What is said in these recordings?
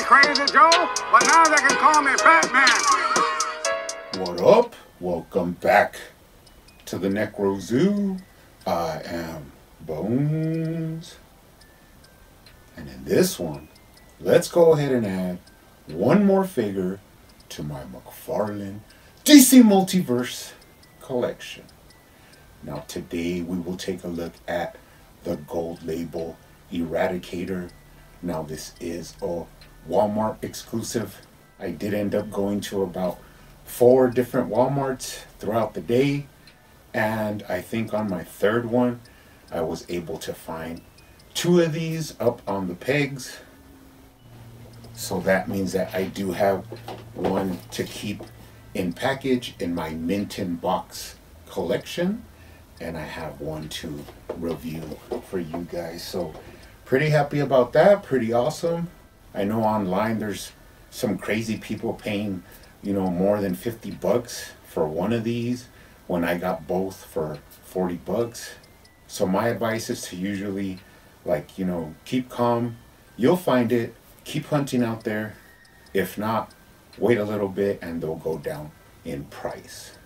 Crazy Joe, but now they can call me Batman. What up? Welcome back to the Necro Zoo. I am Bones. And in this one, let's go ahead and add one more figure to my McFarlane DC Multiverse collection. Now today we will take a look at the gold label Eradicator. Now this is a Walmart exclusive. I did end up going to about 4 different Walmarts throughout the day, and I think on my third one I was able to find 2 of these up on the pegs. So that means that I do have one to keep in package in my mint in box collection, and I have one to review for you guys. So pretty happy about that. Pretty awesome. I know online there's some crazy people paying, more than 50 bucks for one of these when I got both for 40 bucks. So my advice is to usually keep calm. You'll find it. Keep hunting out there. If not, wait a little bit and they'll go down in price.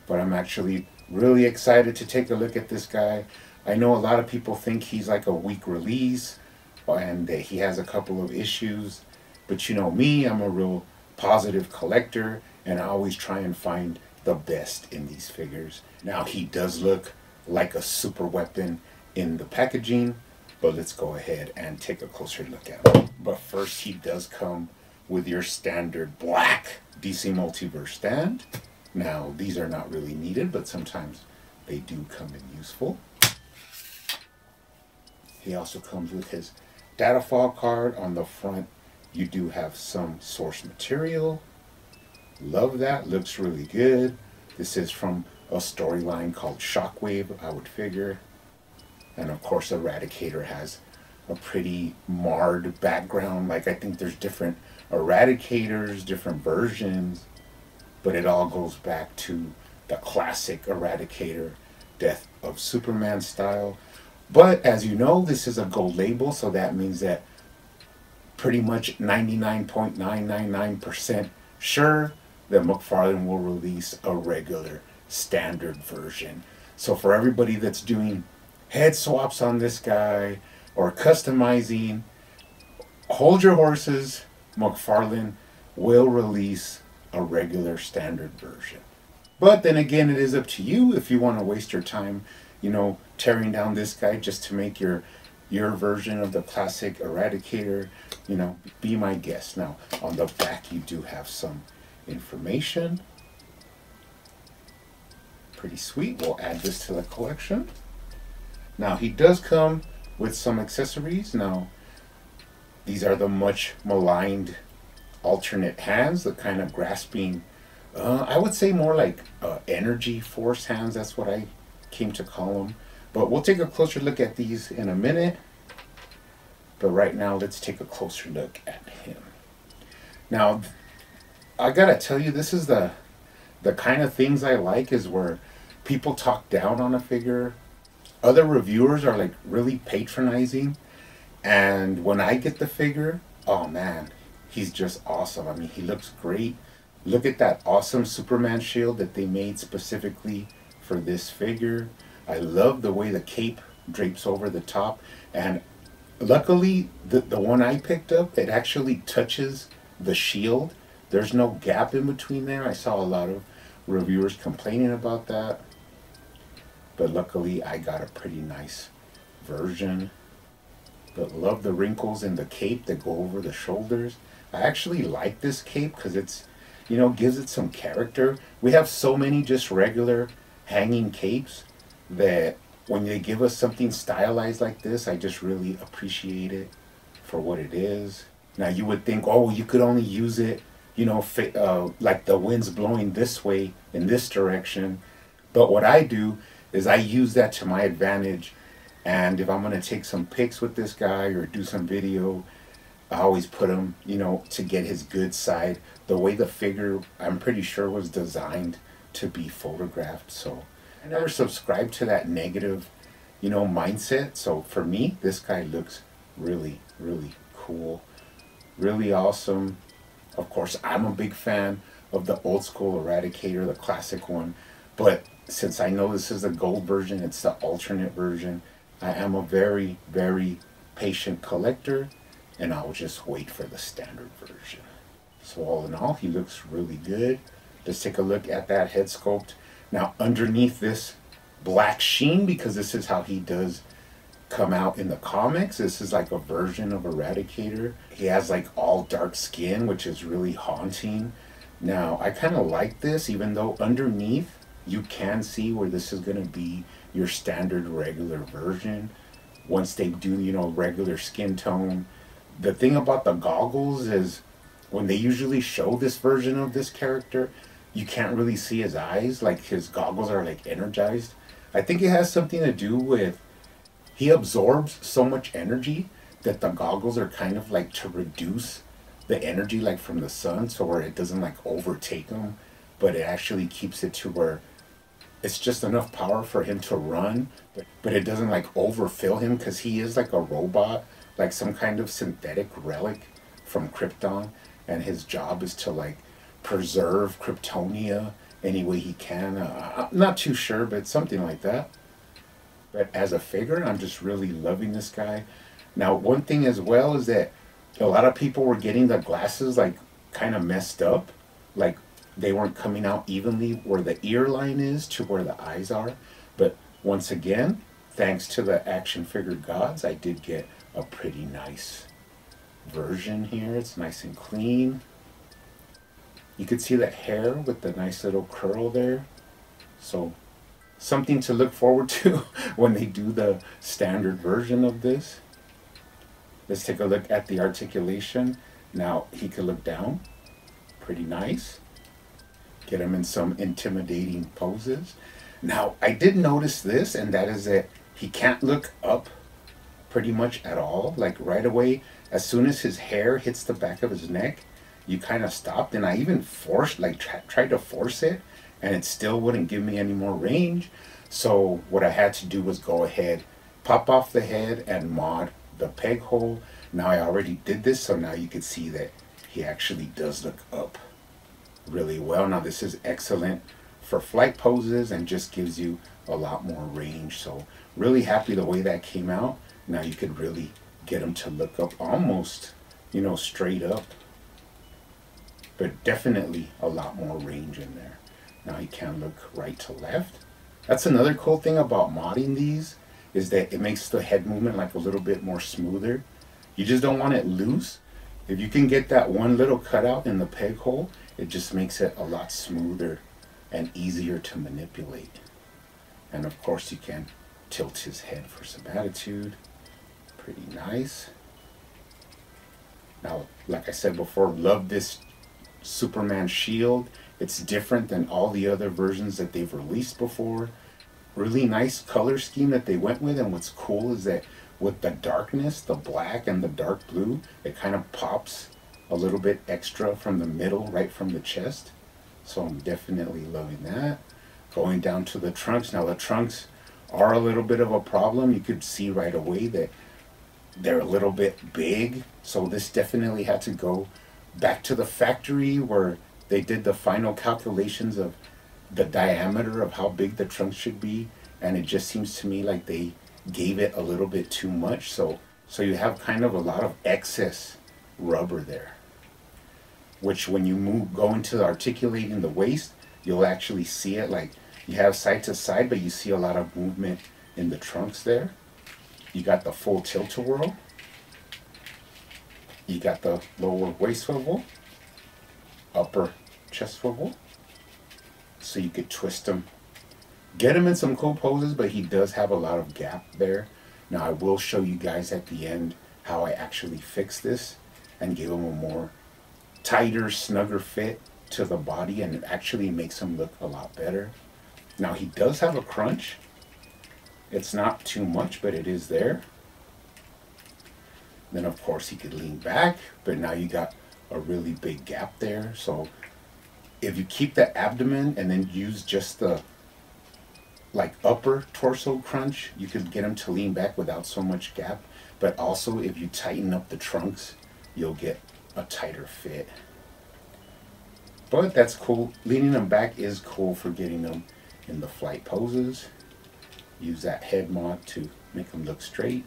But I'm actually really excited to take a look at this guy. I know a lot of people think he's like a weak release and that he has a couple of issues, but you know me, I'm a real positive collector and I always try and find the best in these figures. Now he does look like a super weapon in the packaging, but let's go ahead and take a closer look at him. But first, he does come with your standard black DC Multiverse stand. Now these are not really needed, but sometimes they do come in useful. He also comes with his data file card. On the front you do have some source material. Love that, looks really good. This is from a storyline called Shockwave, I would figure. And of course Eradicator has a pretty marred background. I think there's different Eradicators, different versions, but it all goes back to the classic Eradicator Death of Superman style. But as you know, this is a gold label, so that means that pretty much 99.999% sure that McFarlane will release a regular standard version. So for everybody that's doing head swaps on this guy or customizing, hold your horses. McFarlane will release a regular standard version. But then again, it is up to you if you want to waste your time tearing down this guy just to make your version of the classic Eradicator. Be my guest. Now on the back you do have some information. Pretty sweet. We'll add this to the collection. Now he does come with some accessories. Now these are the much maligned alternate hands, the kind of grasping, I would say more like energy force hands. That's what I came to call them. But we'll take a closer look at these in a minute. But right now let's take a closer look at him. Now I gotta tell you, this is the kind of things I like, is where people talk down on a figure. Other reviewers are really patronizing, and when I get the figure, oh man, he's just awesome. I mean, he looks great. Look at that awesome Superman shield that they made specifically for this figure. I love the way the cape drapes over the top, and luckily the one I picked up, it actually touches the shield. There's no gap in between there. I saw a lot of reviewers complaining about that, but luckily I got a pretty nice version. But love the wrinkles in the cape that go over the shoulders. I actually like this cape because it's, gives it some character. We have so many just regular hanging capes that when they give us something stylized like this, I just really appreciate it for what it is. Now you would think, oh, you could only use it, like the wind's blowing this way in this direction. But what I do is I use that to my advantage. And if I'm going to take some pics with this guy or do some video, I always put him, to get his good side. The way the figure, I'm pretty sure, was designed to be photographed. So I never subscribed to that negative, mindset. So for me, this guy looks really, really cool. Really awesome. Of course, I'm a big fan of the old school Eradicator, the classic one. But since I know this is the gold version, it's the alternate version. I am a very, very patient collector, and I'll just wait for the standard version. So all in all, he looks really good. Let's take a look at that head sculpt. Now underneath this black sheen, because this is how he does come out in the comics, this is like a version of Eradicator. He has like all dark skin, which is really haunting. Now I kind of like this, even though underneath you can see where this is going to be your standard regular version. Once they do, you know, regular skin tone. The thing about the goggles is when they usually show this version of this character, you can't really see his eyes. Like his goggles are like energized. I think it has something to do with he absorbs so much energy that the goggles are kind of like to reduce the energy like from the sun, so where it doesn't like overtake him, but it actually keeps it to where it's just enough power for him to run, but it doesn't like overfill him, because he is like a robot, like some kind of synthetic relic from Krypton, and his job is to like preserve Kryptonia any way he can. I'm not too sure, but something like that. But as a figure, I'm just really loving this guy. Now, one thing as well is that a lot of people were getting the glasses like kind of messed up. Like they weren't coming out evenly where the ear line is to where the eyes are. But once again, thanks to the action figure gods, I did get a pretty nice version here. It's nice and clean. You could see the hair with the nice little curl there. So something to look forward to when they do the standard version of this. Let's take a look at the articulation. Now he could look down, pretty nice. Get him in some intimidating poses. Now I did notice this, and that is that he can't look up pretty much at all. Like right away, as soon as his hair hits the back of his neck, you kind of stopped, and I even forced, like tried to force it, and it still wouldn't give me any more range. So what I had to do was go ahead, pop off the head and mod the peg hole. Now I already did this, so now you can see that he actually does look up really well. Now this is excellent for flight poses and just gives you a lot more range. So really happy the way that came out. Now you could really get him to look up almost, you know, straight up, but definitely a lot more range in there. Now he can look right to left. That's another cool thing about modding these, is that it makes the head movement like a little bit more smoother. You just don't want it loose. If you can get that one little cutout in the peg hole, it just makes it a lot smoother and easier to manipulate. And of course you can tilt his head for some attitude. Pretty nice. Now, like I said before, love this Superman shield. It's different than all the other versions that they've released before. Really nice color scheme that they went with, and what's cool is that with the darkness, the black and the dark blue, it kind of pops a little bit extra from the middle, right from the chest. So I'm definitely loving that. Going down to the trunks. Now the trunks are a little bit of a problem. You could see right away that they're a little bit big. So this definitely had to go back to the factory where they did the final calculations of the diameter of how big the trunk should be, and it just seems to me like they gave it a little bit too much. So you have kind of a lot of excess rubber there, which when you go into articulating the waist, you'll actually see it. Like you have side to side, but you see a lot of movement in the trunks there. You got the full tilt-a-whirl. You got the lower waist swivel, upper chest swivel, so you could twist him, get him in some cool poses, but he does have a lot of gap there. Now I will show you guys at the end how I actually fixed this and gave him a more tighter, snugger fit to the body, and it actually makes him look a lot better. Now he does have a crunch. It's not too much, but it is there. Then of course he could lean back, but now you got a really big gap there. So if you keep the abdomen and then use just the like upper torso crunch, you could get him to lean back without so much gap. But also if you tighten up the trunks, you'll get a tighter fit. But that's cool. Leaning them back is cool for getting them in the flight poses. Use that head mod to make them look straight.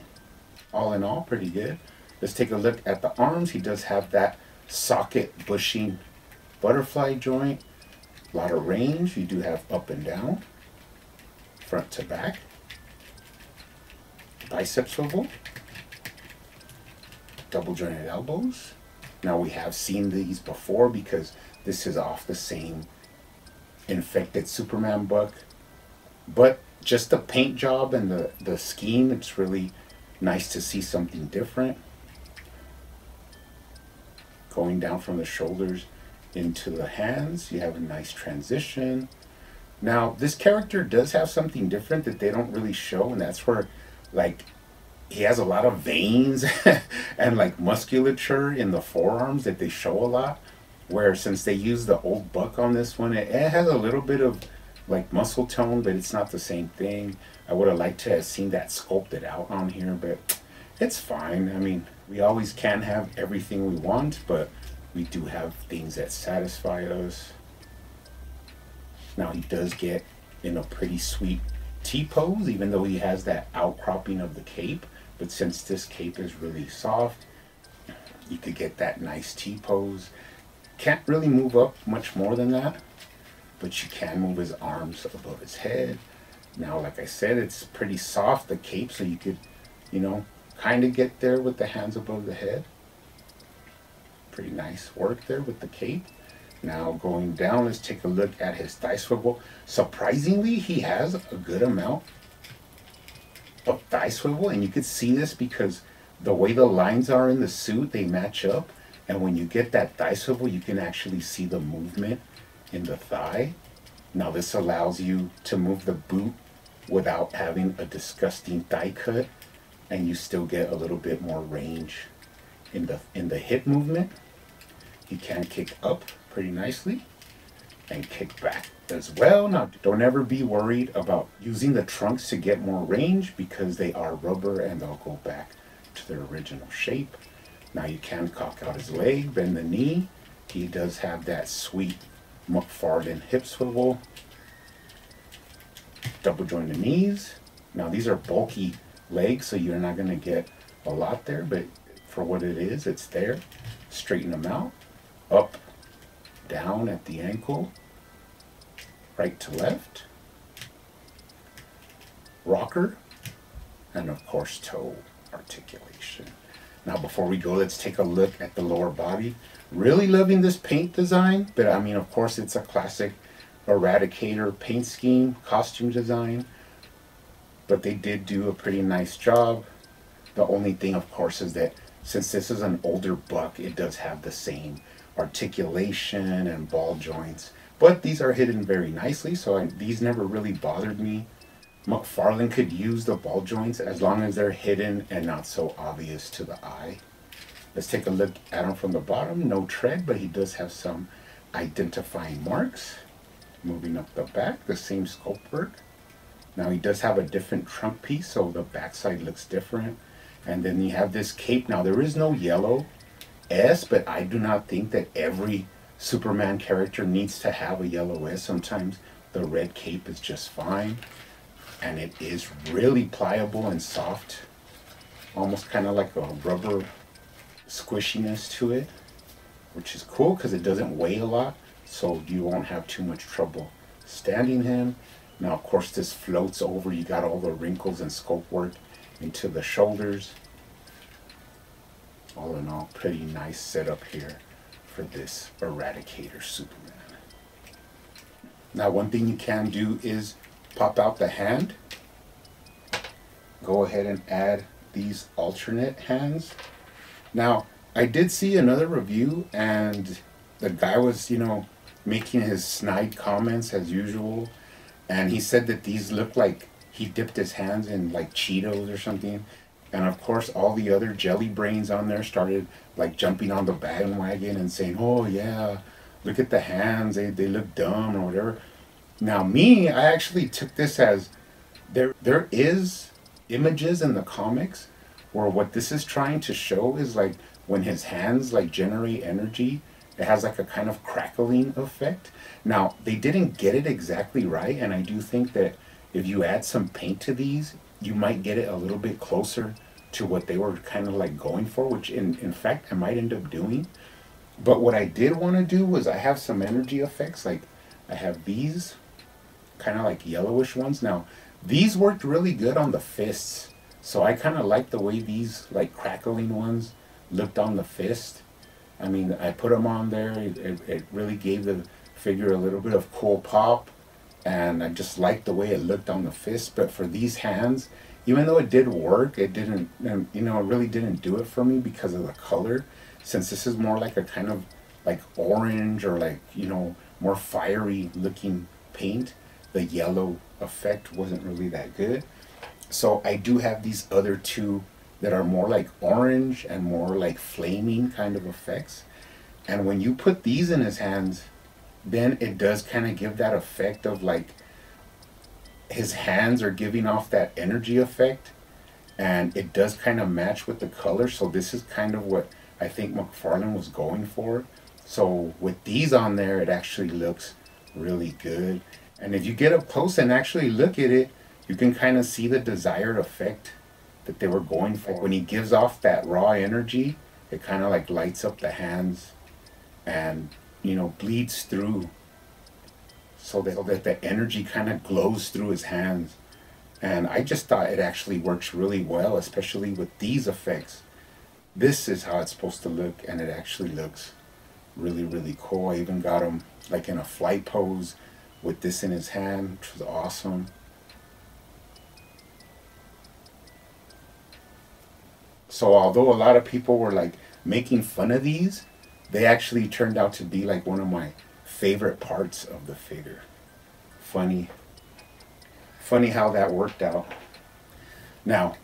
All in all, pretty good. Let's take a look at the arms. He does have that socket bushing butterfly joint. A lot of range. You do have up and down, front to back. Bicep swivel. Double jointed elbows. Now we have seen these before because this is off the same infected Superman book. But just the paint job and the scheme, it's really nice to see something different. Going down from the shoulders into the hands, you have a nice transition. Now, this character does have something different that they don't really show, and that's where, like, he has a lot of veins and like musculature in the forearms that they show a lot. Where since they use the old buck on this one, it has a little bit of like muscle tone, but it's not the same thing. I would have liked to have seen that sculpted out on here, but it's fine. I mean, we always can't have everything we want, but we do have things that satisfy us. Now he does get in a pretty sweet T-pose, even though he has that outcropping of the cape. But since this cape is really soft, you could get that nice T-pose. Can't really move up much more than that, but you can move his arms above his head. Now, like I said, it's pretty soft, the cape, so you could, you know, kind of get there with the hands above the head. Pretty nice work there with the cape. Now going down, let's take a look at his thigh swivel. Surprisingly, he has a good amount of thigh swivel, and you could see this because the way the lines are in the suit, they match up. And when you get that thigh swivel, you can actually see the movement in the thigh. Now this allows you to move the boot without having a disgusting thigh cut, and you still get a little bit more range in the hip movement. You can kick up pretty nicely and kick back as well. Now don't ever be worried about using the trunks to get more range because they are rubber and they'll go back to their original shape. Now you can cock out his leg, bend the knee. He does have that sweet McFarlane hip swivel. Double join the knees. Now these are bulky legs, so you're not going to get a lot there, but for what it is, it's there. Straighten them out. Up, down at the ankle. Right to left. Rocker. And of course, toe articulation. Now before we go, let's take a look at the lower body. Really loving this paint design, but I mean, of course, it's a classic Eradicator paint scheme, costume design. But they did do a pretty nice job. The only thing, of course, is that since this is an older buck, it does have the same articulation and ball joints. But these are hidden very nicely, so these never really bothered me. McFarlane could use the ball joints as long as they're hidden and not so obvious to the eye. Let's take a look at him from the bottom. No tread, but he does have some identifying marks. Moving up the back, the same sculpt work. Now he does have a different trunk piece, so the backside looks different. And then you have this cape. Now there is no yellow S, but I do not think that every Superman character needs to have a yellow S. Sometimes the red cape is just fine. And it is really pliable and soft. Almost kind of like a rubber squishiness to it, which is cool because it doesn't weigh a lot, so you won't have too much trouble standing him. Now, of course, this floats over. You got all the wrinkles and sculpt work into the shoulders. All in all, pretty nice setup here for this Eradicator Superman. Now, one thing you can do is pop out the hand. Go ahead and add these alternate hands. Now, I did see another review and the guy was, you know, making his snide comments as usual. And he said that these look like he dipped his hands in like Cheetos or something. And of course, all the other jelly brains on there started like jumping on the bandwagon and saying, oh yeah, look at the hands, they look dumb or whatever. Now me, I actually took this as there is images in the comics where what this is trying to show is like when his hands like generate energy, it has like a kind of crackling effect. Now, they didn't get it exactly right, and I do think that if you add some paint to these, you might get it a little bit closer to what they were kind of like going for, which in fact I might end up doing. But what I did want to do was I have some energy effects, like I have these kind of like yellowish ones. Now, these worked really good on the fists, so I kind of like the way these like crackling ones looked on the fist. I mean, I put them on there. It really gave the figure a little bit of cool pop, and I just liked the way it looked on the fist. But for these hands, even though it did work, it didn't, you know, it really didn't do it for me because of the color. Since this is more like a kind of like orange or like, you know, more fiery looking paint, the yellow effect wasn't really that good. So I do have these other two that are more like orange and more like flaming kind of effects. And when you put these in his hands, then it does kind of give that effect of like his hands are giving off that energy effect, and it does kind of match with the color. So this is kind of what I think McFarlane was going for. So with these on there, it actually looks really good. And if you get up close and actually look at it, you can kind of see the desired effect that they were going for. Like when he gives off that raw energy, it kind of like lights up the hands and, you know, bleeds through so that the energy kind of glows through his hands. And I just thought it actually works really well, especially with these effects. This is how it's supposed to look, and it actually looks really, really cool. I even got him like in a flight pose with this in his hand, which was awesome. So although a lot of people were like making fun of these, they actually turned out to be like one of my favorite parts of the figure. Funny how that worked out. Now,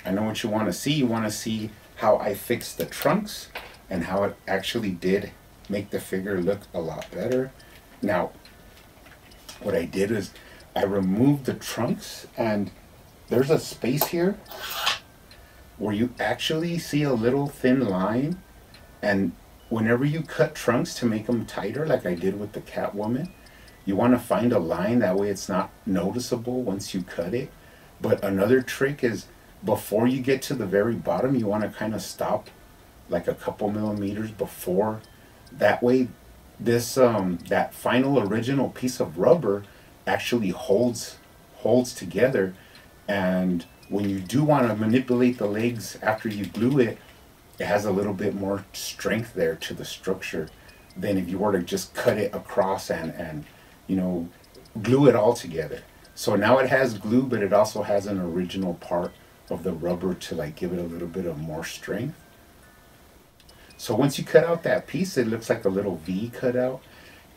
I know what you want to see. You want to see how I fixed the trunks and how it actually did make the figure look a lot better. Now, what I did is I removed the trunks, and there's a space here where you actually see a little thin line, and whenever you cut trunks to make them tighter, like I did with the Catwoman, you want to find a line, that way it's not noticeable once you cut it. But another trick is before you get to the very bottom, you want to kind of stop like a couple millimeters before. That way this that final original piece of rubber actually holds together, and when you do want to manipulate the legs after you glue it, it has a little bit more strength there to the structure than if you were to just cut it across and you know, glue it all together. So now it has glue, but it also has an original part of the rubber to like give it a little bit of more strength. So once you cut out that piece, it looks like a little V cut out,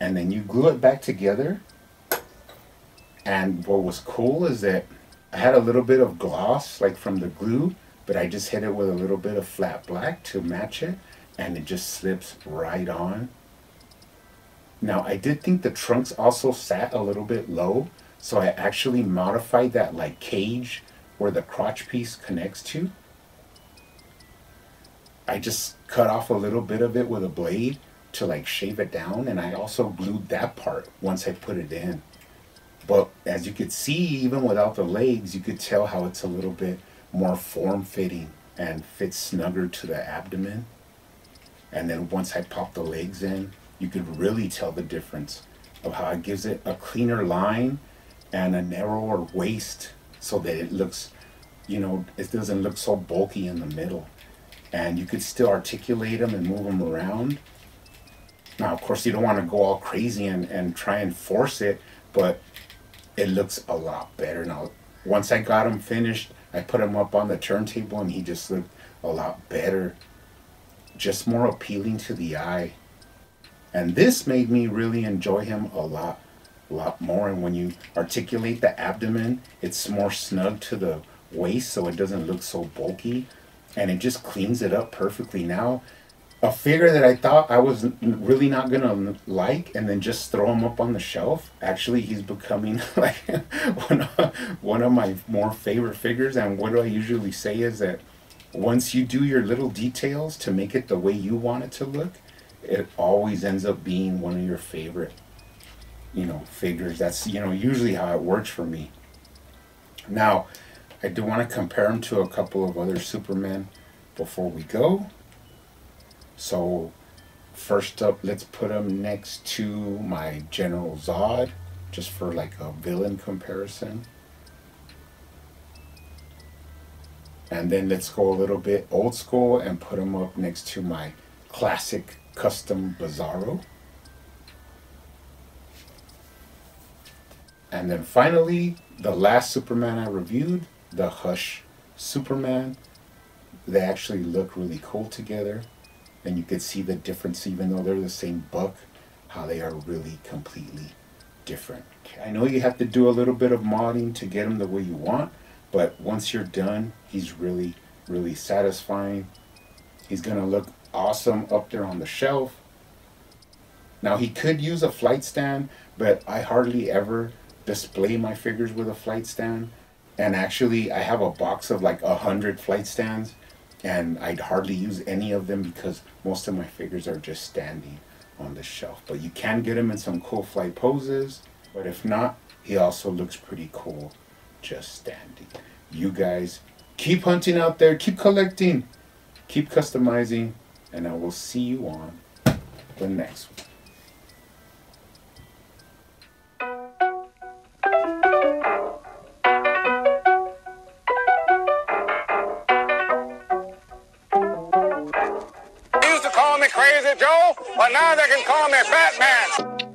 and then you glue it back together. And what was cool is that I had a little bit of gloss like from the glue, but I just hit it with a little bit of flat black to match it, and it just slips right on. Now, I did think the trunks also sat a little bit low, so I actually modified that like cage where the crotch piece connects to. I just cut off a little bit of it with a blade to like shave it down, and I also glued that part once I put it in. But as you could see, even without the legs, you could tell how it's a little bit more form-fitting and fits snugger to the abdomen. And then once I pop the legs in, you could really tell the difference of how it gives it a cleaner line and a narrower waist, so that it looks, you know, it doesn't look so bulky in the middle. And you could still articulate them and move them around. Now, of course, you don't want to go all crazy and try and force it, but it looks a lot better now. Once I got him finished, I put him up on the turntable, and he just looked a lot better, just more appealing to the eye. And this made me really enjoy him a lot more. And when you articulate the abdomen, it's more snug to the waist, so it doesn't look so bulky, and it just cleans it up perfectly. Now, a figure that I thought I was really not gonna like, and then just throw him up on the shelf, actually he's becoming like one of my more favorite figures. And what I usually say is that once you do your little details to make it the way you want it to look, it always ends up being one of your favorite, figures. That's, usually how it works for me. Now, I do want to compare him to a couple of other Supermen before we go. So, first up, let's put him next to my General Zod, just for like a villain comparison. And then let's go a little bit old school and put him up next to my classic custom Bizarro. And then finally, the last Superman I reviewed, the Hush Superman. They actually look really cool together. And you could see the difference, even though they're the same buck, how they are really completely different. I know you have to do a little bit of modding to get them the way you want, but once you're done, he's really, really satisfying. He's gonna look awesome up there on the shelf. Now he could use a flight stand, but I hardly ever display my figures with a flight stand. And actually I have a box of like 100 flight stands, and I'd hardly use any of them because most of my figures are just standing on the shelf. But you can get him in some cool flight poses, but if not, he also looks pretty cool just standing. You guys keep hunting out there, keep collecting, keep customizing, and I will see you on the next one. They used to call me Crazy Joe, but now they can call me Batman.